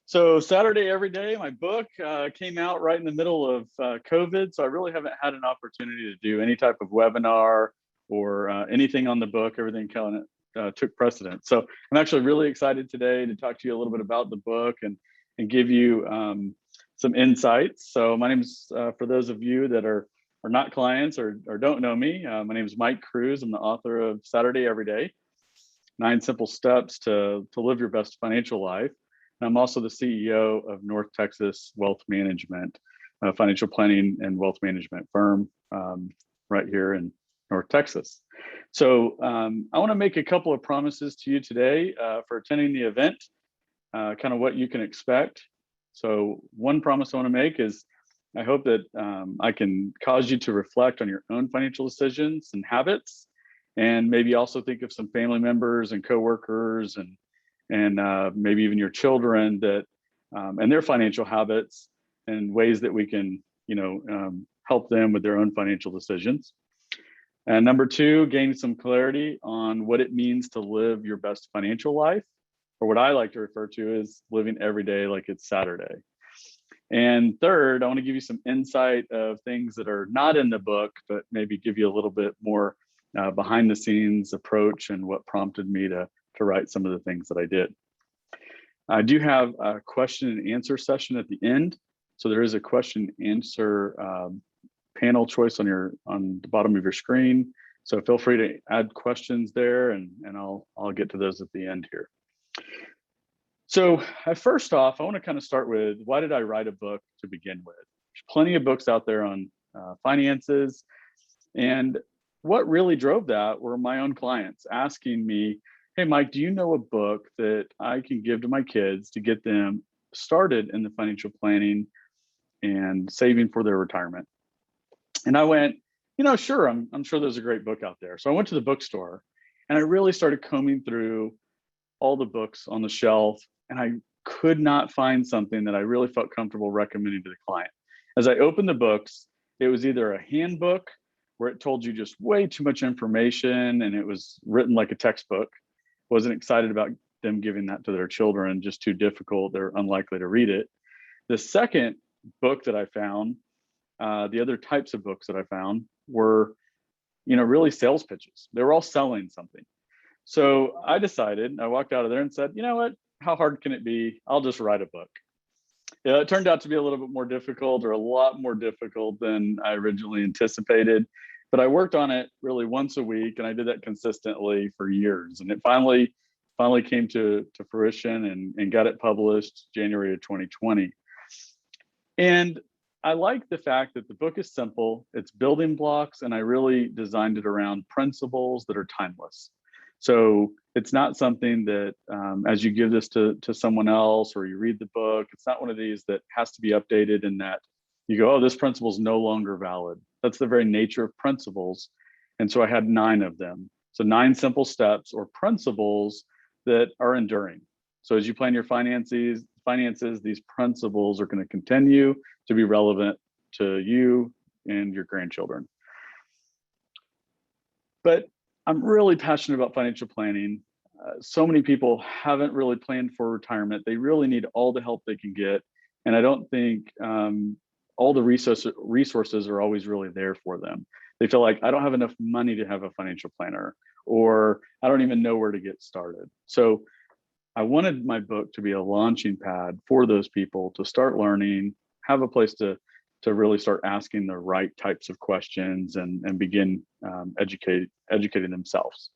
So Saturday every day, my book came out right in the middle of COVID. So I really haven't had an opportunity to do any type of webinar or anything on the book. Everything kind of took precedence. So I'm actually really excited today to talk to you a little bit about the book and give you some insights. So my name's, for those of you that are not clients or don't know me, my name is Mike Cruz. I'm the author of Saturday Every Day, 9 Simple Steps to Live Your Best Financial Life. I'm also the CEO of North Texas Wealth Management, a financial planning and wealth management firm right here in North Texas. So I want to make a couple of promises to you today for attending the event, kind of what you can expect. So one promise I want to make is I hope that I can cause you to reflect on your own financial decisions and habits, and maybe also think of some family members and coworkers and maybe even your children that and their financial habits and ways that we can, help them with their own financial decisions. And number 2, gain some clarity on what it means to live your best financial life, or what I like to refer to as living every day like it's Saturday. And third, I want to give you some insight of things that are not in the book, but maybe give you a little bit more behind the scenes approach and what prompted me to write some of the things that I did. I do have a question and answer session at the end. So there is a question and answer panel choice on the bottom of your screen. So feel free to add questions there and I'll get to those at the end here. So first off, I want to kind of start with, why did I write a book to begin with? There's plenty of books out there on finances. And what really drove that were my own clients asking me, hey, Mike, do you know a book that I can give to my kids to get them started in the financial planning and saving for their retirement? And I went, sure, I'm sure there's a great book out there. So I went to the bookstore and I really started combing through all the books on the shelf, and I could not find something that I really felt comfortable recommending to the client. As I opened the books, it was either a handbook where it told you just way too much information and it was written like a textbook. Wasn't excited about them giving that to their children, just too difficult. They're unlikely to read it. The second book that I found, the other types of books that I found were, really sales pitches. They were all selling something. So I decided, I walked out of there and said, you know what, how hard can it be? I'll just write a book. It turned out to be a little bit more difficult, or a lot more difficult than I originally anticipated. But I worked on it really once a week, and I did that consistently for years. And it finally came to fruition and got it published January of 2020. And I like the fact that the book is simple, it's building blocks, and I really designed it around principles that are timeless. So it's not something that as you give this to someone else or you read the book, it's not one of these that has to be updated and that you go, oh, this principle is no longer valid. That's the very nature of principles. And so I had 9 of them. So 9 simple steps or principles that are enduring. So as you plan your finances, these principles are going to continue to be relevant to you and your grandchildren. But I'm really passionate about financial planning. So many people haven't really planned for retirement. They really need all the help they can get. And I don't think all the resources are always really there for them. They feel like, I don't have enough money to have a financial planner, or I don't even know where to get started. So I wanted my book to be a launching pad for those people to start learning, have a place to really start asking the right types of questions and begin educating themselves.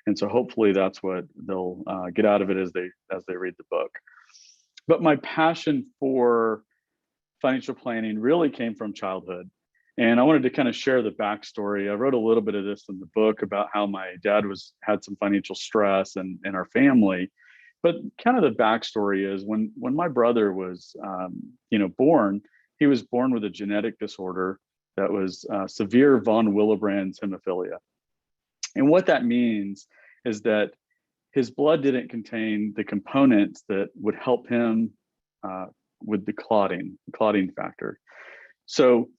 And so hopefully that's what they'll get out of it as they read the book. But my passion for financial planning really came from childhood. And I wanted to kind of share the backstory. I wrote a little bit of this in the book about how my dad had some financial stress in our family. But kind of the backstory is when my brother was born, he was born with a genetic disorder that was severe von Willebrand's hemophilia. And what that means is that his blood didn't contain the components that would help him with the clotting factor. So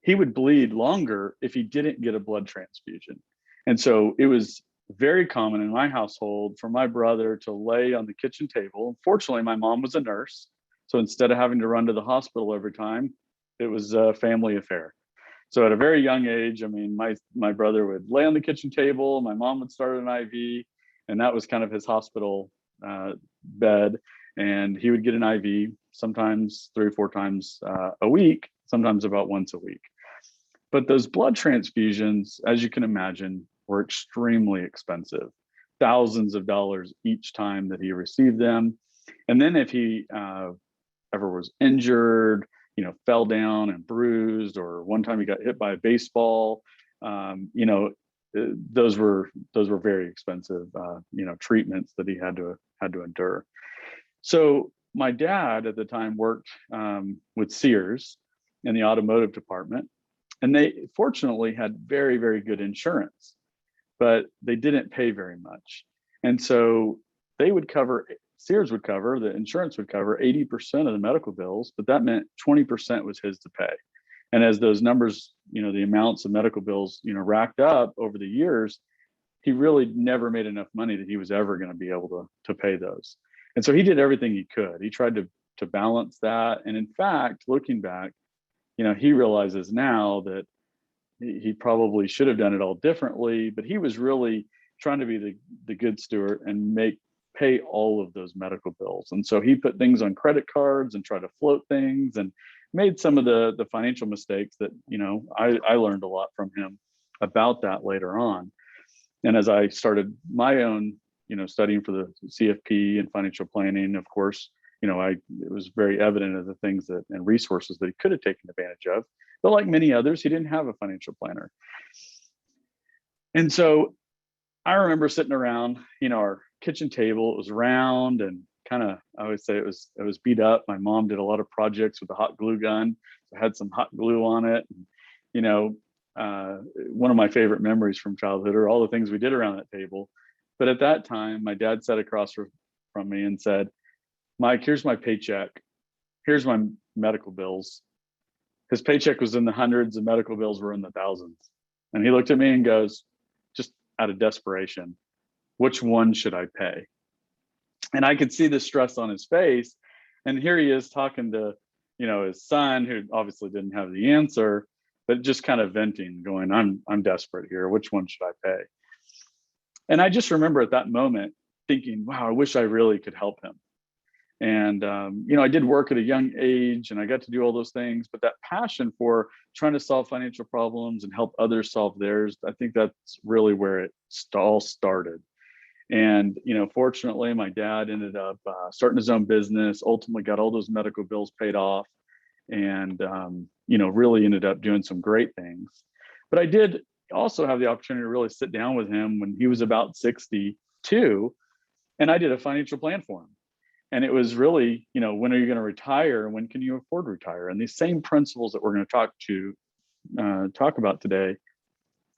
he would bleed longer if he didn't get a blood transfusion. And so it was very common in my household for my brother to lay on the kitchen table. Fortunately, my mom was a nurse. So instead of having to run to the hospital every time, it was a family affair. So at a very young age, I mean, my brother would lay on the kitchen table, my mom would start an IV, and that was kind of his hospital bed. And he would get an IV sometimes 3 or 4 times a week, sometimes about once a week. But those blood transfusions, as you can imagine, were extremely expensive, thousands of dollars each time that he received them. And then if he ever was injured, fell down and bruised, or one time he got hit by a baseball, those were very expensive, treatments that he had to endure. So my dad at the time worked with Sears in the automotive department, and they fortunately had very, very good insurance, but they didn't pay very much. And so Sears would cover, the insurance would cover 80% of the medical bills, but that meant 20% was his to pay. And as those numbers, the amounts of medical bills, racked up over the years, he really never made enough money that he was ever going to be able to pay those. And so he did everything he could. He tried to balance that. And in fact, looking back, he realizes now that he probably should have done it all differently, but he was really trying to be the good steward and pay all of those medical bills. And so he put things on credit cards and tried to float things and made some of the financial mistakes that, I learned a lot from him about that later on. And as I started my own, studying for the CFP and financial planning, of course, it was very evident of the things and resources that he could have taken advantage of. But like many others, he didn't have a financial planner. And so I remember sitting around, our kitchen table. It was round and kind of, I would say it was beat up. My mom did a lot of projects with a hot glue gun. So I had some hot glue on it. And, one of my favorite memories from childhood are all the things we did around that table. But at that time, my dad sat across from me and said, "Mike, here's my paycheck. Here's my medical bills." His paycheck was in the hundreds and medical bills were in the thousands. And he looked at me and goes, just out of desperation, "Which one should I pay?" And I could see the stress on his face. And here he is talking to, his son, who obviously didn't have the answer, but just kind of venting, going, I'm desperate here. Which one should I pay?" And I just remember at that moment thinking, wow, I wish I really could help him. And, I did work at a young age and I got to do all those things, but that passion for trying to solve financial problems and help others solve theirs, I think that's really where it all started. And, fortunately, my dad ended up starting his own business, ultimately got all those medical bills paid off, and, really ended up doing some great things. But I did also have the opportunity to really sit down with him when he was about 62, and I did a financial plan for him. And it was really, when are you going to retire? When can you afford to retire? And these same principles that we're going to talk about today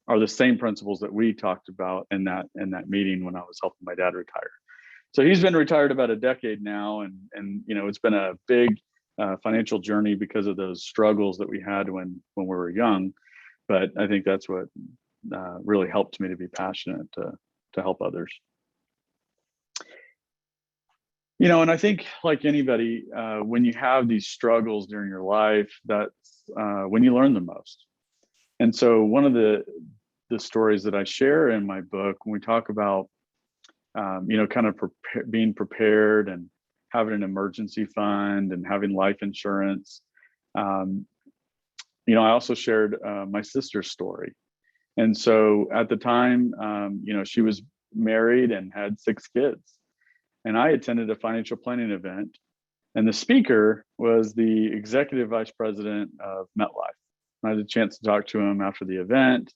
are the same principles that we talked about in that meeting when I was helping my dad retire. So he's been retired about a decade now, and it's been a big financial journey because of those struggles that we had when we were young. But I think that's what really helped me to be passionate to help others. And I think like anybody, when you have these struggles during your life, that's when you learn the most. And so one of the stories that I share in my book, when we talk about, kind of being prepared and having an emergency fund and having life insurance, I also shared my sister's story. And so at the time, she was married and had 6 kids. And I attended a financial planning event, and the speaker was the executive vice president of MetLife. I had a chance to talk to him after the event.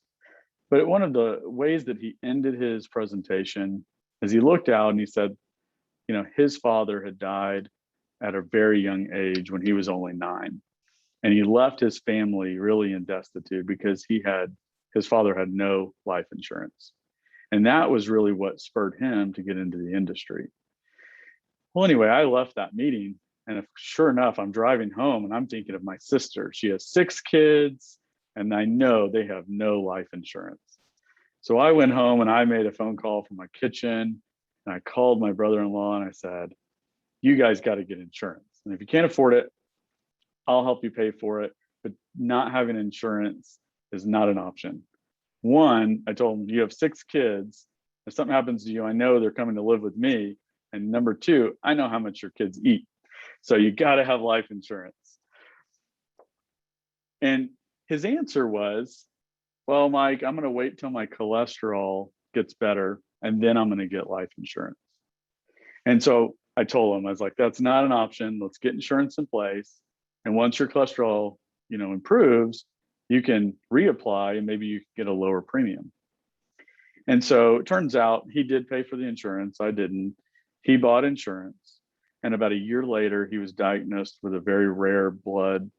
But one of the ways that he ended his presentation is he looked out and he said, his father had died at a very young age when he was only 9. And he left his family really in destitute because his father had no life insurance. And that was really what spurred him to get into the industry. Well, anyway, I left that meeting, and sure enough, I'm driving home and I'm thinking of my sister. She has 6 kids, and I know they have no life insurance. So I went home and I made a phone call from my kitchen, and I called my brother-in-law and I said, you guys got to get insurance. And if you can't afford it, I'll help you pay for it. But not having insurance is not an option. One, I told him, you have 6 kids. If something happens to you, I know they're coming to live with me. And number 2, I know how much your kids eat. So you got to have life insurance. And his answer was, well, Mike, I'm going to wait till my cholesterol gets better and then I'm going to get life insurance. And so I told him, I was like, that's not an option. Let's get insurance in place. And once your cholesterol, improves, you can reapply and maybe you can get a lower premium. And so it turns out he did pay for the insurance. I didn't. He bought insurance. And about a year later, he was diagnosed with a very rare blood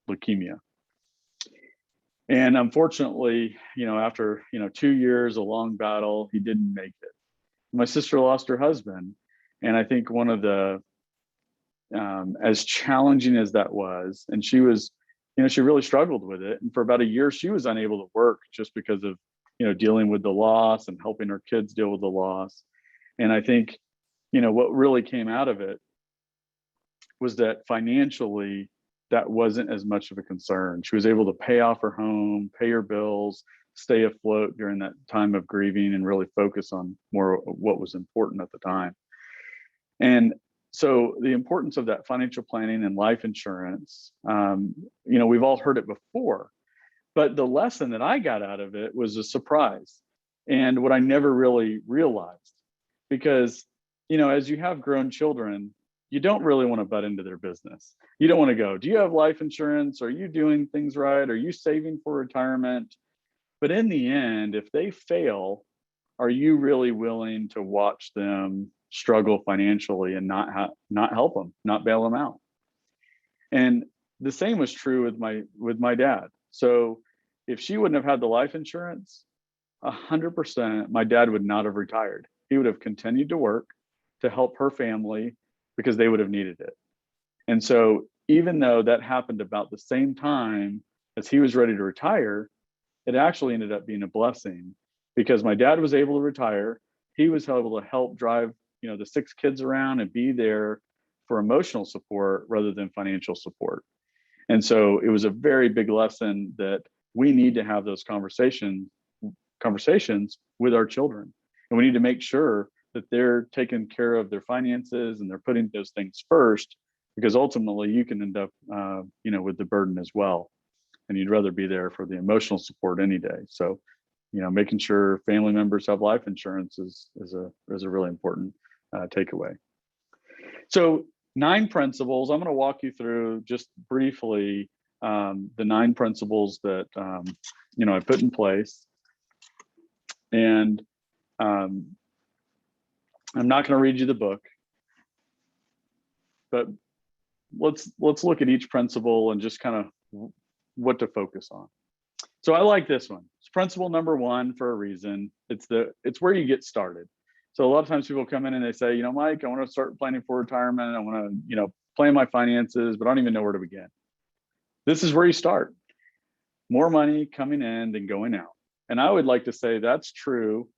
leukemia. And unfortunately, after 2 years, a long battle, he didn't make it. My sister lost her husband. And I think one of the, as challenging as that was, and she was, she really struggled with it. And for about a year, she was unable to work just because of, dealing with the loss and helping her kids deal with the loss. And I think, what really came out of it was that financially, that wasn't as much of a concern. She was able to pay off her home, pay her bills, stay afloat during that time of grieving, and really focus on more what was important at the time. And so the importance of that financial planning and life insurance, we've all heard it before, but the lesson that I got out of it was a surprise and what I never really realized, because, as you have grown children, you don't really want to butt into their business. You don't want to go, do you have life insurance? Are you doing things right? Are you saving for retirement? But in the end, if they fail, are you really willing to watch them struggle financially and not help them, not bail them out? And the same was true with my dad. So if she wouldn't have had the life insurance, 100%, my dad would not have retired. He would have continued to work to help her family because they would have needed it. And so even though that happened about the same time as he was ready to retire, it actually ended up being a blessing because my dad was able to retire. He was able to help drive, the 6 kids around and be there for emotional support rather than financial support. And so it was a very big lesson that we need to have those conversations with our children. And we need to make sure that they're taking care of their finances and they're putting those things first, because ultimately you can end up, with the burden as well. And you'd rather be there for the emotional support any day. So, making sure family members have life insurance is a really important takeaway. So 9 principles. I'm going to walk you through just briefly the 9 principles that I put in place. And I'm not going to read you the book, but let's look at each principle and just kind of what to focus on. So I like this one. It's principle number 1 for a reason. It's where you get started. So a lot of times people come in and they say, Mike, I want to start planning for retirement. I want to, plan my finances, but I don't even know where to begin. This is where you start. More money coming in than going out. And I would like to say that's true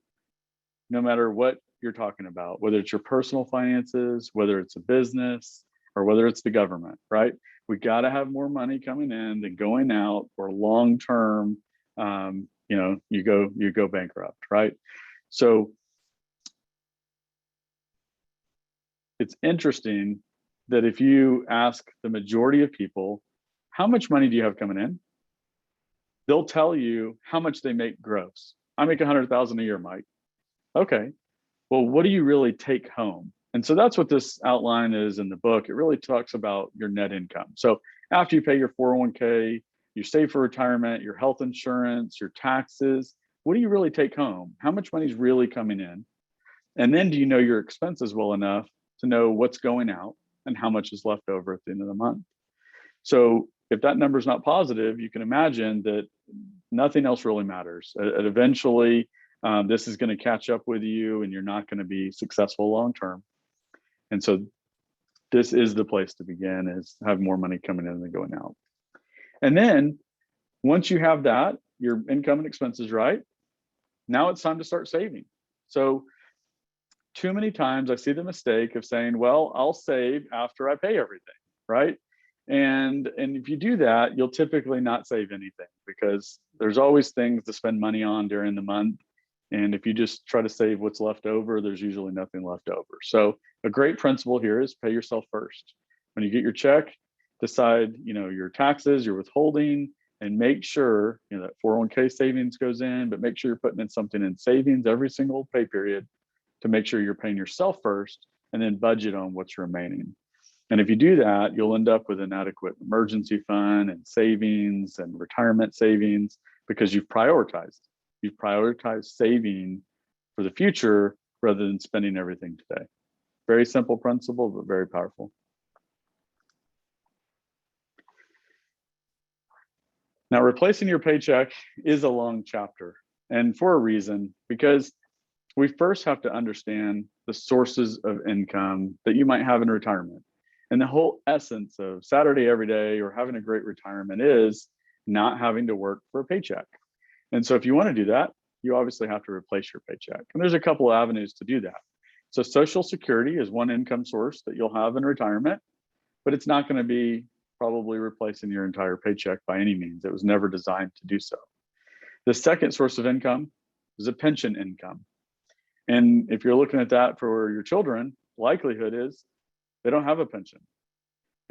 no matter what you're talking about, whether it's your personal finances, whether it's a business, or whether it's the government, right? We got to have more money coming in than going out, or long-term, you go bankrupt, right? So it's interesting that if you ask the majority of people, how much money do you have coming in? They'll tell you how much they make gross. I make 100,000 a year, Mike. Okay. Well, what do you really take home? And so that's what this outline is in the book. It really talks about your net income. So after you pay your 401k, you save for retirement, your health insurance, your taxes, what do you really take home? How much money is really coming in? And then do you know your expenses well enough to know what's going out and how much is left over at the end of the month? So if that number is not positive, you can imagine that nothing else really matters. Eventually, this is going to catch up with you and you're not going to be successful long-term. And so this is the place to begin, is have more money coming in than going out. And then once you have that, your income and expenses right, Now it's time to start saving. So too many times I see the mistake of saying, well, I'll save after I pay everything, right? And if you do that, you'll typically not save anything because there's always things to spend money on during the month. And if you just try to save what's left over, there's usually nothing left over. So a great principle here is pay yourself first. When you get your check, decide, your taxes, your withholding, and make sure, that 401k savings goes in, but make sure you're putting in something in savings every single pay period to make sure you're paying yourself first, and then budget on what's remaining. And if you do that, you'll end up with an adequate emergency fund and savings and retirement savings because you've prioritized. You've prioritized saving for the future rather than spending everything today. Very simple principle, but very powerful. Now, replacing your paycheck is a long chapter, and for a reason, because we first have to understand the sources of income that you might have in retirement. And the whole essence of Saturday every day or having a great retirement is not having to work for a paycheck. And so if you want to do that, you obviously have to replace your paycheck. And there's a couple of avenues to do that. So Social Security is one income source that you'll have in retirement, but it's not going to be probably replacing your entire paycheck by any means. It was never designed to do so. The second source of income is a pension income. And if you're looking at that for your children, likelihood is they don't have a pension.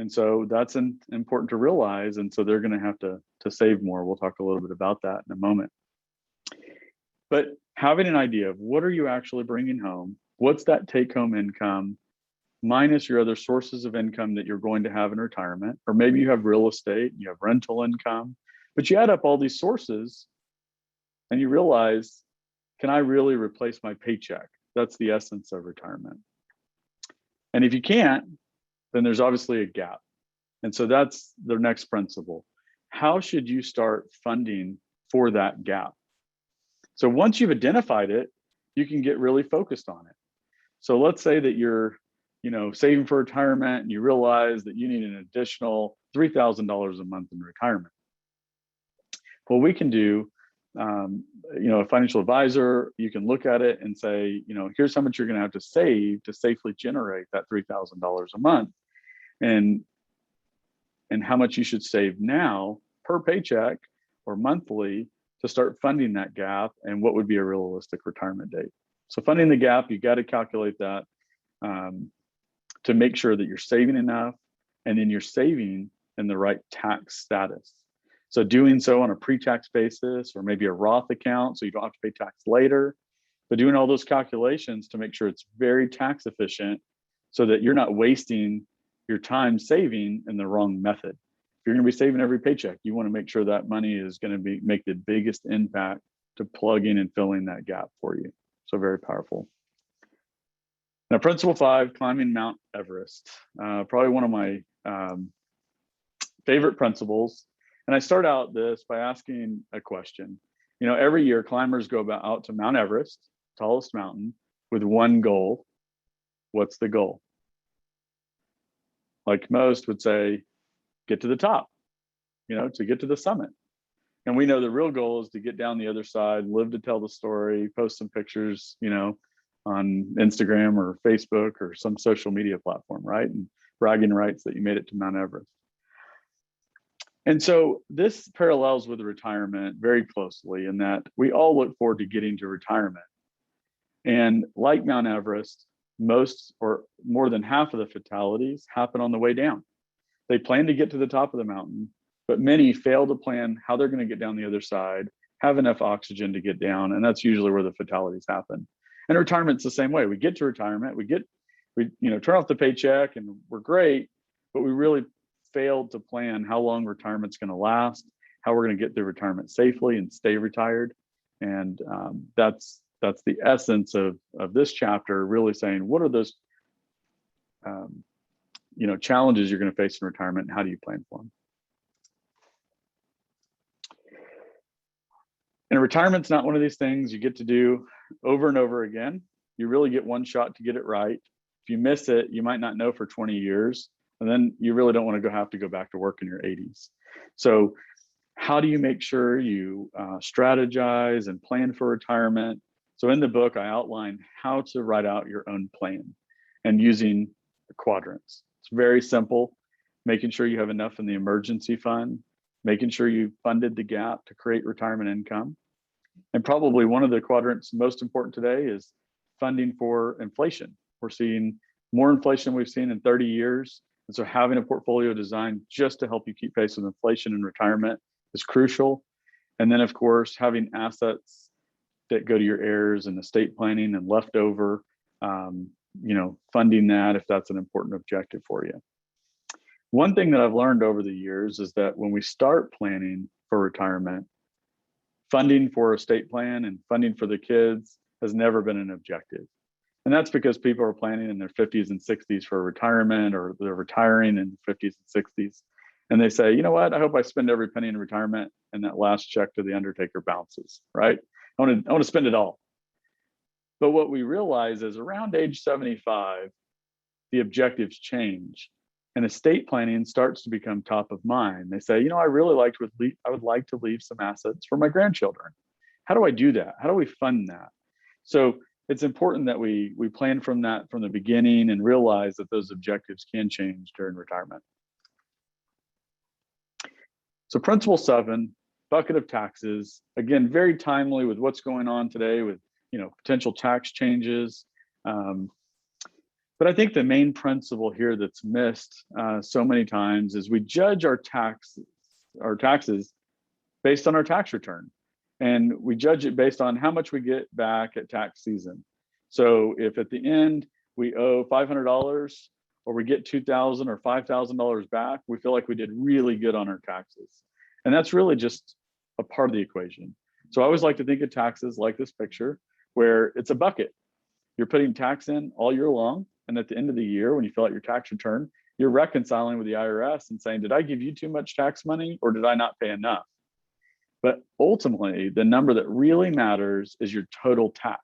And so that's important to realize. And so they're going to have to save more. We'll talk a little bit about that in a moment. But having an idea of what are you actually bringing home? What's that take-home income minus your other sources of income that you're going to have in retirement? Or maybe you have real estate, you have rental income, but you add up all these sources and you realize, can I really replace my paycheck? That's the essence of retirement. And if you can't, then there's obviously a gap. And so that's the next principle. How should you start funding for that gap? So once you've identified it, you can get really focused on it. So let's say that you're, saving for retirement and you realize that you need an additional $3,000 a month in retirement. Well, we can do, a financial advisor, you can look at it and say, here's how much you're going to have to save to safely generate that $3,000 a month, and how much you should save now per paycheck or monthly to start funding that gap, and what would be a realistic retirement date. So funding the gap, you got to calculate that to make sure that you're saving enough, and then you're saving in the right tax status. So doing so on a pre-tax basis, or maybe a Roth account, so you don't have to pay tax later, but doing all those calculations to make sure it's very tax efficient so that you're not wasting your time saving in the wrong method. If you're going to be saving every paycheck, you want to make sure that money is going to make the biggest impact to plugging and filling that gap for you. So very powerful. Now, principle 5, climbing Mount Everest. Probably one of my favorite principles. And I start out this by asking a question. Every year climbers go out to Mount Everest, tallest mountain, with one goal. What's the goal? Like most would say, get to the top, to get to the summit. And we know the real goal is to get down the other side, live to tell the story, post some pictures, on Instagram or Facebook or some social media platform, right? And bragging rights that you made it to Mount Everest. And so this parallels with retirement very closely in that we all look forward to getting to retirement. And like Mount Everest, most or more than half of the fatalities happen on the way down. They plan to get to the top of the mountain, but many fail to plan how they're going to get down the other side, have enough oxygen to get down, and that's usually where the fatalities happen. And retirement's the same way. We get to retirement, we turn off the paycheck and we're great, but we really failed to plan how long retirement's going to last, how we're going to get through retirement safely and stay retired. And that's the essence of this chapter, really saying, what are those challenges you're going to face in retirement, and how do you plan for them? And retirement's not one of these things you get to do over and over again. You really get one shot to get it right. If you miss it, you might not know for 20 years. And then you really don't want to have to go back to work in your 80s. So How do you make sure you strategize and plan for retirement? So in the book, I outline how to write out your own plan and using the quadrants. It's very simple, making sure you have enough in the emergency fund, making sure you funded the gap to create retirement income. And probably one of the quadrants most important today is funding for inflation. We're seeing more inflation than we've seen in 30 years. And so having a portfolio designed just to help you keep pace with inflation and retirement is crucial. And then, of course, having assets that go to your heirs and estate planning and leftover, funding that if that's an important objective for you. One thing that I've learned over the years is that when we start planning for retirement, funding for estate plan and funding for the kids has never been an objective. And that's because people are planning in their 50s and 60s for retirement, or they're retiring in the 50s and 60s. And they say, you know what, I hope I spend every penny in retirement and that last check to the undertaker bounces, right? I want to spend it all. But what we realize is around age 75, the objectives change and estate planning starts to become top of mind. They say, I would like to leave some assets for my grandchildren. How do I do that? How do we fund that? So it's important that we plan from the beginning and realize that those objectives can change during retirement. So principle 7, bucket of taxes, again, very timely with what's going on today with potential tax changes. But I think the main principle here that's missed so many times is we judge our taxes based on our tax return. And we judge it based on how much we get back at tax season. So if at the end we owe $500 or we get $2,000 or $5,000 back, we feel like we did really good on our taxes. And that's really just a part of the equation. So I always like to think of taxes like this picture, where it's a bucket. You're putting tax in all year long. And at the end of the year, when you fill out your tax return, you're reconciling with the IRS and saying, did I give you too much tax money or did I not pay enough? But ultimately, the number that really matters is your total tax.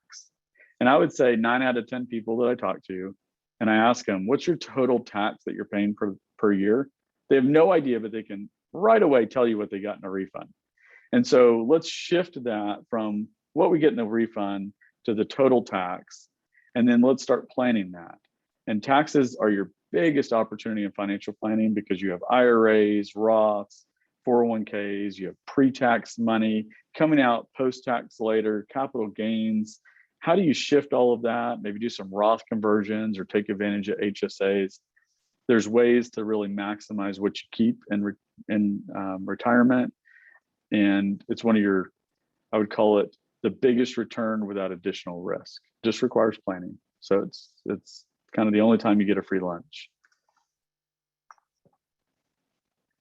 And I would say 9 out of 10 people that I talk to, and I ask them, what's your total tax that you're paying per year? They have no idea, but they can right away tell you what they got in a refund. And so let's shift that from what we get in a refund to the total tax. And then let's start planning that. And taxes are your biggest opportunity in financial planning because you have IRAs, Roths, 401ks, you have pre-tax money coming out post-tax later, capital gains. How do you shift all of that? Maybe do some Roth conversions or take advantage of HSAs. There's ways to really maximize what you keep in retirement. And it's one of I would call it the biggest return without additional risk. Just requires planning. So it's kind of the only time you get a free lunch.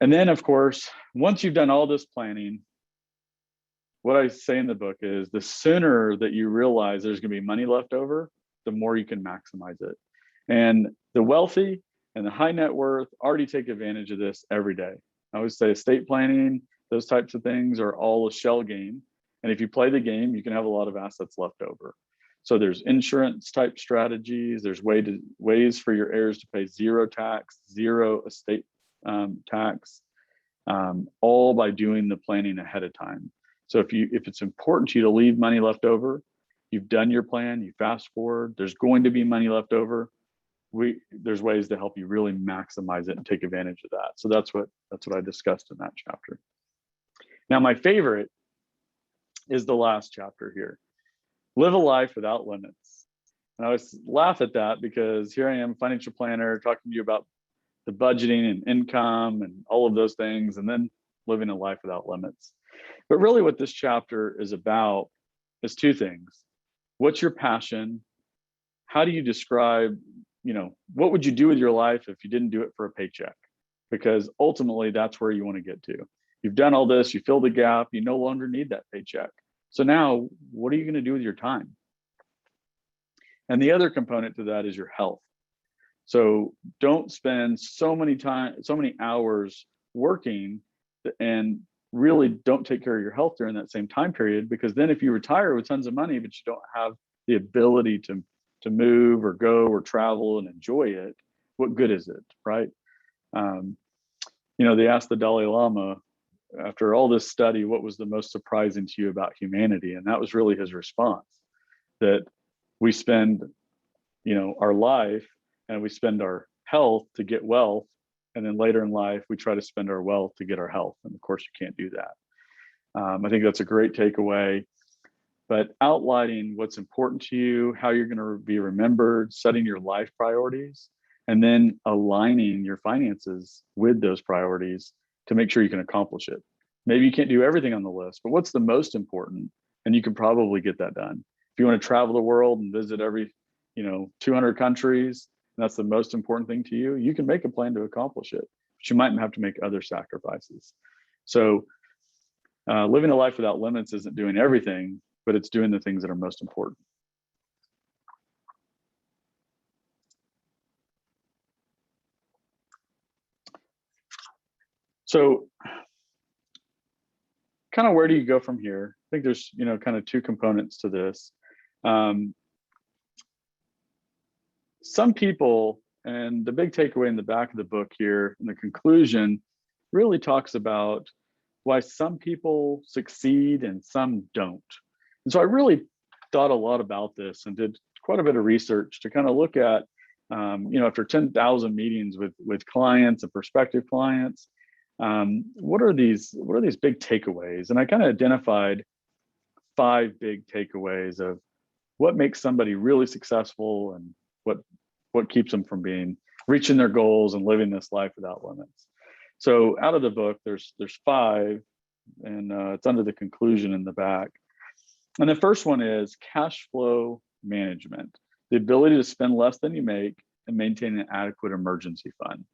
And then, of course, once you've done all this planning, what I say in the book is the sooner that you realize there's going to be money left over, the more you can maximize it. And the wealthy and the high net worth already take advantage of this every day. I always say estate planning, those types of things are all a shell game. And if you play the game, you can have a lot of assets left over. So there's insurance type strategies. There's ways for your heirs to pay zero tax, zero estate tax, all by doing the planning ahead of time. So if it's important to you to leave money left over, you've done your plan, you fast forward, there's going to be money left over. There's ways to help you really maximize it and take advantage of that. So that's what I discussed in that chapter. Now, my favorite is the last chapter here. Live a life without limits. And I always laugh at that because here I am, a financial planner, talking to you about the budgeting and income and all of those things, and then living a life without limits. But really what this chapter is about is two things. What's your passion? How do you describe, what would you do with your life if you didn't do it for a paycheck? Because ultimately that's where you want to get to. You've done all this, you fill the gap, you no longer need that paycheck. So now what are you going to do with your time? And the other component to that is your health. So don't spend so many hours working and really don't take care of your health during that same time period, because then if you retire with tons of money, but you don't have the ability to move or go or travel and enjoy it, what good is it, right? They asked the Dalai Lama, after all this study, what was the most surprising to you about humanity? And that was really his response, that we spend, our life and we spend our health to get wealth. And then later in life, we try to spend our wealth to get our health. And of course, you can't do that. I think that's a great takeaway. But outlining what's important to you, how you're going to be remembered, setting your life priorities, and then aligning your finances with those priorities to make sure you can accomplish it. Maybe you can't do everything on the list, but what's the most important? And you can probably get that done. If you want to travel the world and visit every, 200 countries, and that's the most important thing to you, you can make a plan to accomplish it, but you might have to make other sacrifices. So living a life without limits isn't doing everything, but it's doing the things that are most important. So kind of where do you go from here? I think there's, kind of two components to this. Some people, and the big takeaway in the back of the book here, in the conclusion, really talks about why some people succeed and some don't. And so I really thought a lot about this and did quite a bit of research to kind of look at, after 10,000 meetings with clients and prospective clients, what are these big takeaways? And I kind of identified 5 big takeaways of what makes somebody really successful and what keeps them from reaching their goals and living this life without limits. So out of the book, there's 5, and it's under the conclusion in the back. And the first one is cash flow management, the ability to spend less than you make and maintain an adequate emergency fund.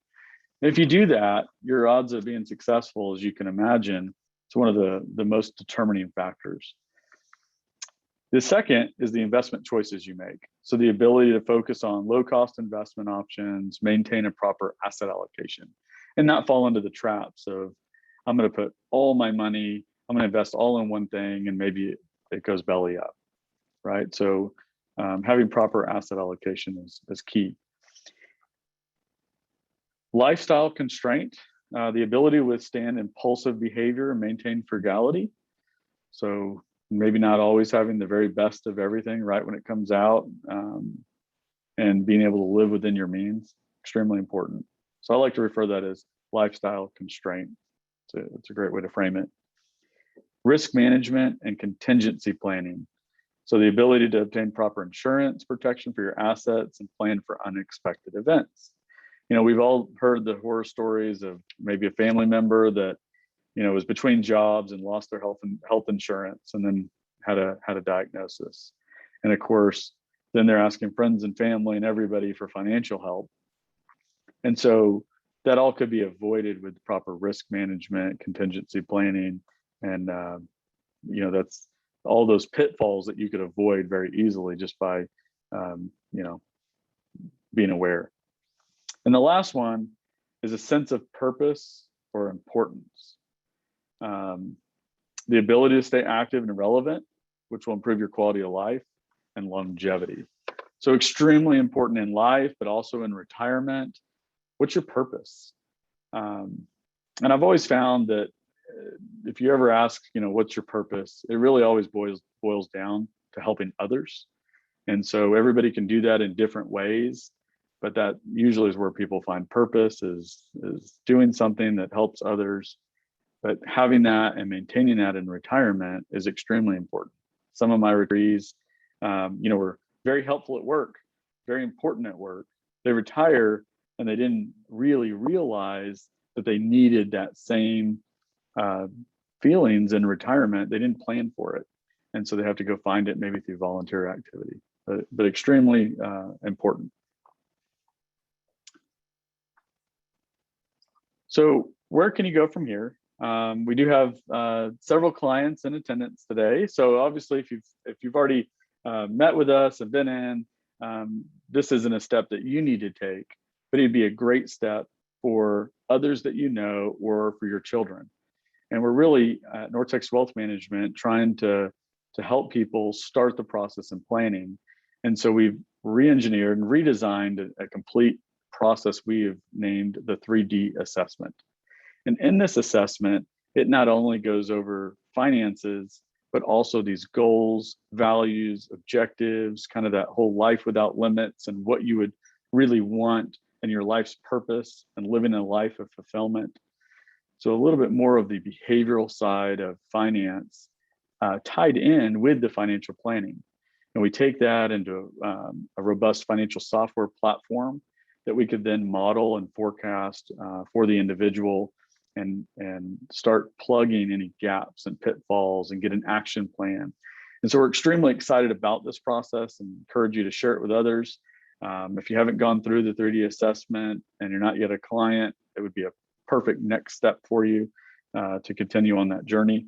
And if you do that, your odds of being successful, as you can imagine, it's one of the most determining factors. The second is the investment choices you make. So the ability to focus on low-cost investment options, maintain a proper asset allocation, and not fall into the traps of, I'm going to put all my money, I'm going to invest all in one thing, and maybe it goes belly up, right? So having proper asset allocation is key. Lifestyle constraint, the ability to withstand impulsive behavior and maintain frugality. So maybe not always having the very best of everything right when it comes out, and being able to live within your means, extremely important. So I like to refer to that as lifestyle constraint. It's a great way to frame it. Risk management and contingency planning. So the ability to obtain proper insurance protection for your assets and plan for unexpected events. We've all heard the horror stories of maybe a family member that was between jobs and lost their health insurance, and then had a diagnosis. And of course, then they're asking friends and family and everybody for financial help. And so that all could be avoided with proper risk management, contingency planning, and that's all those pitfalls that you could avoid very easily just by being aware. And the last one is a sense of purpose or importance. The ability to stay active and relevant, which will improve your quality of life and longevity. So extremely important in life, but also in retirement. What's your purpose? And I've always found that if you ever ask, what's your purpose, it really always boils down to helping others. And so everybody can do that in different ways, but that usually is where people find purpose, is doing something that helps others. But having that and maintaining that in retirement is extremely important. Some of my retirees, were very helpful at work, very important at work. They retire and they didn't really realize that they needed that same feelings in retirement. They didn't plan for it. And so they have to go find it maybe through volunteer activity, but extremely important. So where can you go from here? We do have several clients in attendance today. So obviously, if you've already met with us and been in, this isn't a step that you need to take, but it'd be a great step for others that you know or for your children. And we're really at Nortex Wealth Management trying to help people start the process and planning. And so we've re-engineered and redesigned a complete process we have named the 3D assessment. And in this assessment, it not only goes over finances, but also these goals, values, objectives, kind of that whole life without limits and what you would really want and your life's purpose and living a life of fulfillment. So a little bit more of the behavioral side of finance tied in with the financial planning. And we take that into a robust financial software platform that we could then model and forecast for the individual and start plugging any gaps and pitfalls and get an action plan. And so we're extremely excited about this process and encourage you to share it with others. If you haven't gone through the 3D assessment and you're not yet a client, it would be a perfect next step for you to continue on that journey.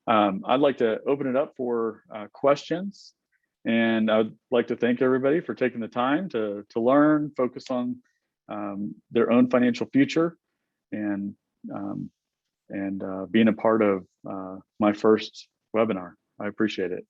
I'd like to open it up for questions. And I'd like to thank everybody for taking the time to learn, focus on their own financial future, and being a part of my first webinar. I appreciate it.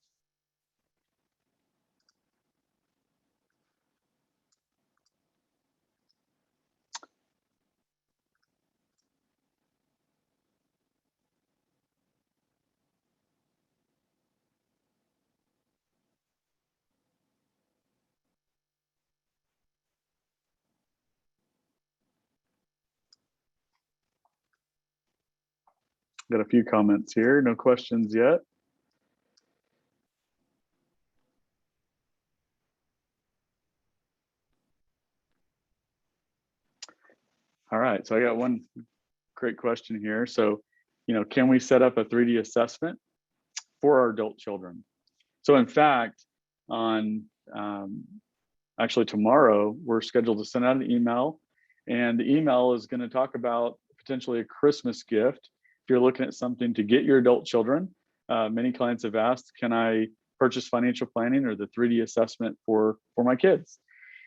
Got a few comments here, no questions yet. All right, so I got one great question here. So, can we set up a 3D assessment for our adult children? So in fact, on actually tomorrow, we're scheduled to send out an email, and the email is going to talk about potentially a Christmas gift. If you're looking at something to get your adult children, many clients have asked, can I purchase financial planning or the 3D assessment for my kids?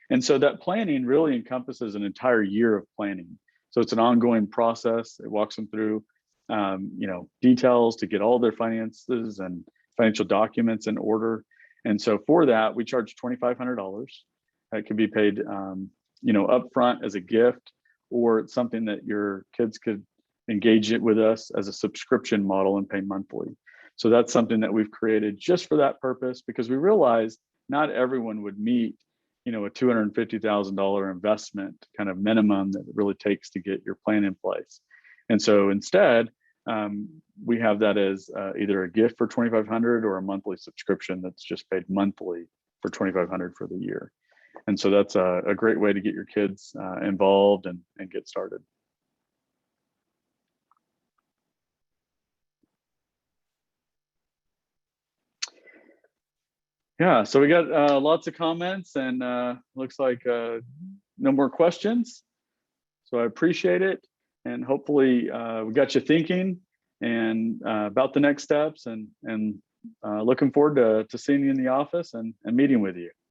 And so that planning really encompasses an entire year of planning. So it's an ongoing process. It walks them through, details to get all their finances and financial documents in order. And so for that, we charge $2,500. That can be paid, upfront as a gift, or it's something that your kids could engage it with us as a subscription model and pay monthly. So that's something that we've created just for that purpose, because we realize not everyone would meet a $250,000 investment kind of minimum that it really takes to get your plan in place. And so instead, we have that as either a gift for $2,500 or a monthly subscription that's just paid monthly for $2,500 for the year. And so that's a great way to get your kids involved and get started. Yeah, so we got lots of comments, and looks like no more questions. So I appreciate it, and hopefully we got you thinking and about the next steps, and looking forward to seeing you in the office and meeting with you.